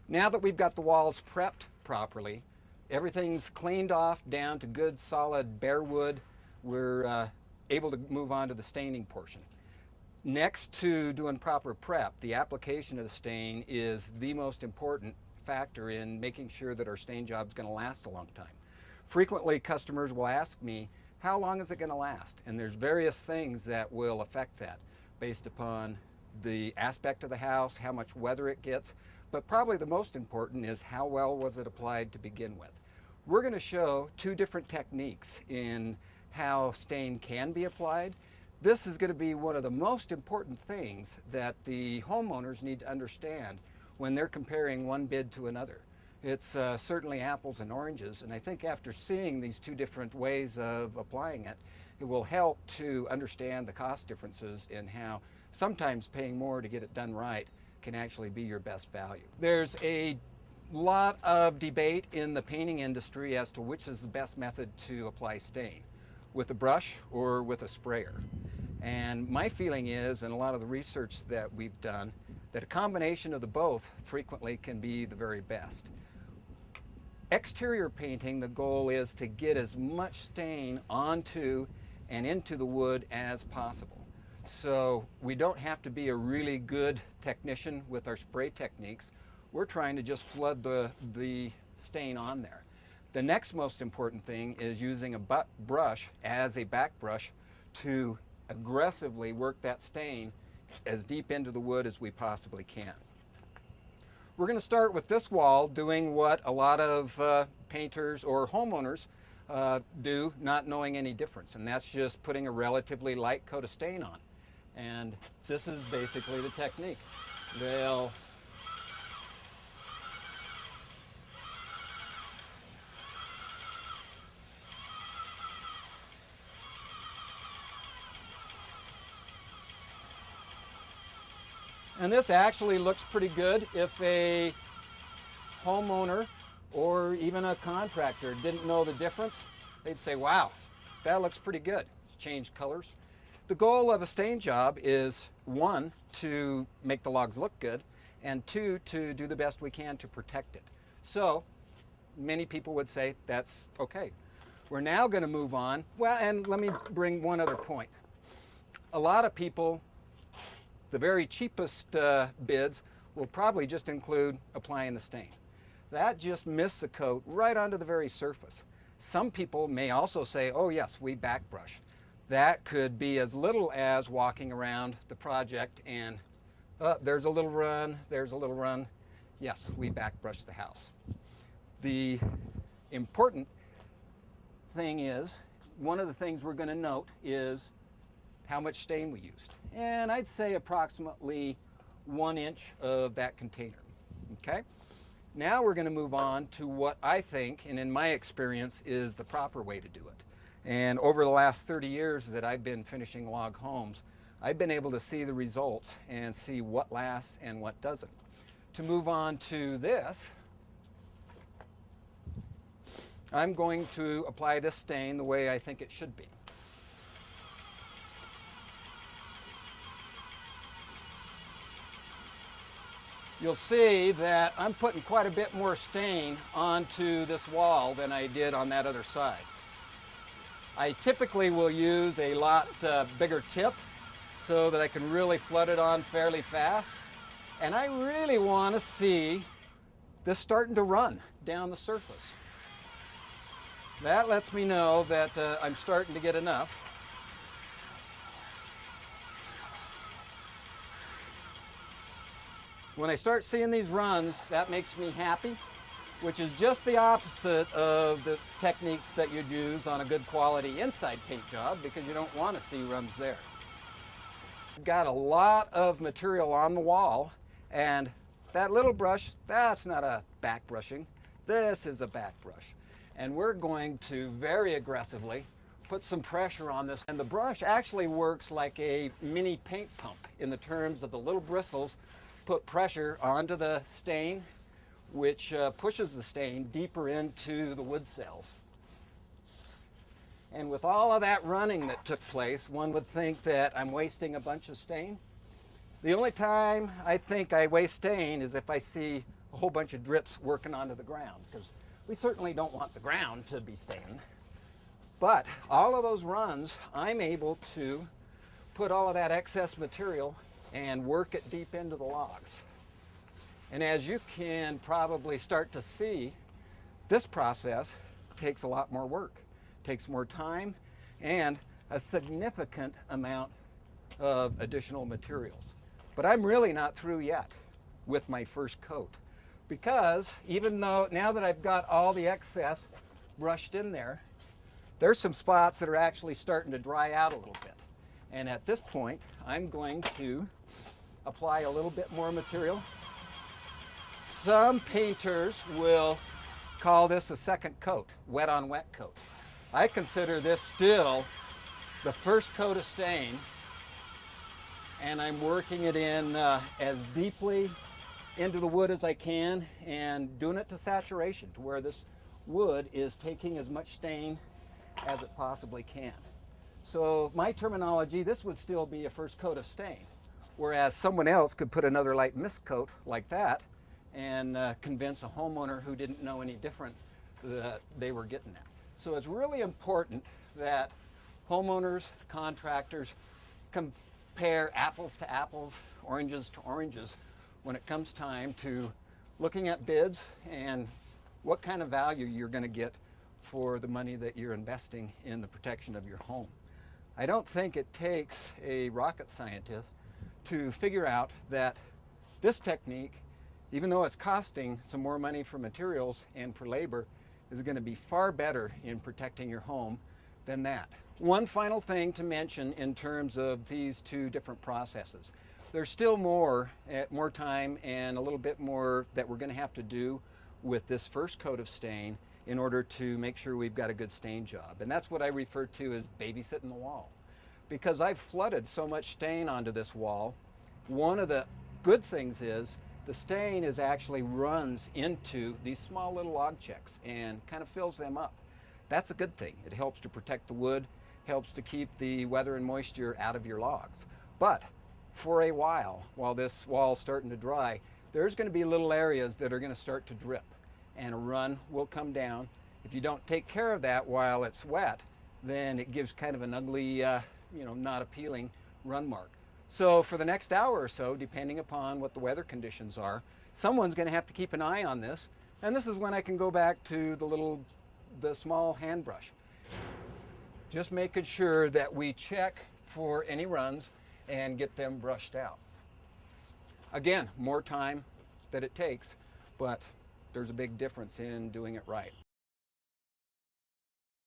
Now that we've got the walls prepped properly, everything's cleaned off down to good solid bare wood, we're able to move on to the staining portion. Next to doing proper prep, the application of the stain is the most important factor in making sure that our stain job is going to last a long time. Frequently, customers will ask me, how long is it going to last? And there's various things that will affect that based upon the aspect of the house, how much weather it gets, but probably the most important is how well was it applied to begin with. We're going to show two different techniques in how stain can be applied. This is going to be one of the most important things that the homeowners need to understand when they're comparing one bid to another. It's certainly apples and oranges, and I think after seeing these two different ways of applying it, it will help to understand the cost differences in how sometimes paying more to get it done right can actually be your best value. There's a lot of debate in the painting industry as to which is the best method to apply stain, with a brush or with a sprayer. And my feeling is, and a lot of the research that we've done, that a combination of the both frequently can be the very best. Exterior painting, the goal is to get as much stain onto and into the wood as possible. So we don't have to be a really good technician with our spray techniques. We're trying to just flood the stain on there. The next most important thing is using a brush as a back brush to aggressively work that stain as deep into the wood as we possibly can. We're going to start with this wall doing what a lot of painters or homeowners do, not knowing any difference, and that's just putting a relatively light coat of stain on. And this is basically the technique. They'll And this actually looks pretty good. If a homeowner or even a contractor didn't know the difference, they'd say, wow, that looks pretty good. It's changed colors. The goal of a stain job is, one, to make the logs look good, and two, to do the best we can to protect it. So many people would say that's okay. We're now going to move on. Well, and let me bring one other point. A lot of people, the very cheapest bids will probably just include applying the stain. That just misses the coat right onto the very surface. Some people may also say, oh yes, we back brush. That could be as little as walking around the project and there's a little run, there's a little run. Yes, we back brush the house. The important thing is, one of the things we're going to note is how much stain we used. And I'd say approximately 1 inch of that container. Okay? Now we're going to move on to what I think, and in my experience, is the proper way to do it. And over the last 30 years that I've been finishing log homes, I've been able to see the results and see what lasts and what doesn't. To move on to this, I'm going to apply this stain the way I think it should be. You'll see that I'm putting quite a bit more stain onto this wall than I did on that other side. I typically will use a lot bigger tip so that I can really flood it on fairly fast. And I really want to see this starting to run down the surface. That lets me know that I'm starting to get enough. When I start seeing these runs, that makes me happy, which is just the opposite of the techniques that you'd use on a good quality inside paint job, because you don't want to see runs there. I've got a lot of material on the wall, and that little brush, that's not a back brushing. This is a back brush. And we're going to very aggressively put some pressure on this. And the brush actually works like a mini paint pump in the terms of the little bristles put pressure onto the stain, which pushes the stain deeper into the wood cells. And with all of that running that took place, one would think that I'm wasting a bunch of stain. The only time I think I waste stain is if I see a whole bunch of drips working onto the ground, because we certainly don't want the ground to be stained. But all of those runs, I'm able to put all of that excess material and work it deep into the logs. And as you can probably start to see, this process takes a lot more work, takes more time, and a significant amount of additional materials. But I'm really not through yet with my first coat, because even though now that I've got all the excess brushed in there, there's some spots that are actually starting to dry out a little bit. And at this point, I'm going to apply a little bit more material. Some painters will call this a second coat, wet on wet coat. I consider this still the first coat of stain, and I'm working it in as deeply into the wood as I can and doing it to saturation, to where this wood is taking as much stain as it possibly can. So my terminology, this would still be a first coat of stain, whereas someone else could put another light mist coat like that and convince a homeowner who didn't know any different that they were getting that. So it's really important that homeowners, contractors compare apples to apples, oranges to oranges when it comes time to looking at bids and what kind of value you're going to get for the money that you're investing in the protection of your home. I don't think it takes a rocket scientist to figure out that this technique, even though it's costing some more money for materials and for labor, is going to be far better in protecting your home than that. One final thing to mention in terms of these two different processes. There's still more time and a little bit more that we're going to have to do with this first coat of stain in order to make sure we've got a good stain job. And that's what I refer to as babysitting the wall. Because I've flooded so much stain onto this wall, one of the good things is the stain actually runs into these small little log checks and kind of fills them up. That's a good thing. It helps to protect the wood, helps to keep the weather and moisture out of your logs. But for a while this wall's starting to dry, there's going to be little areas that are going to start to drip, and a run will come down. If you don't take care of that while it's wet, then it gives kind of an ugly, not appealing run mark. So for the next hour or so, depending upon what the weather conditions are, someone's going to have to keep an eye on this. And this is when I can go back to the small hand brush. Just making sure that we check for any runs and get them brushed out. Again, more time that it takes, but there's a big difference in doing it right.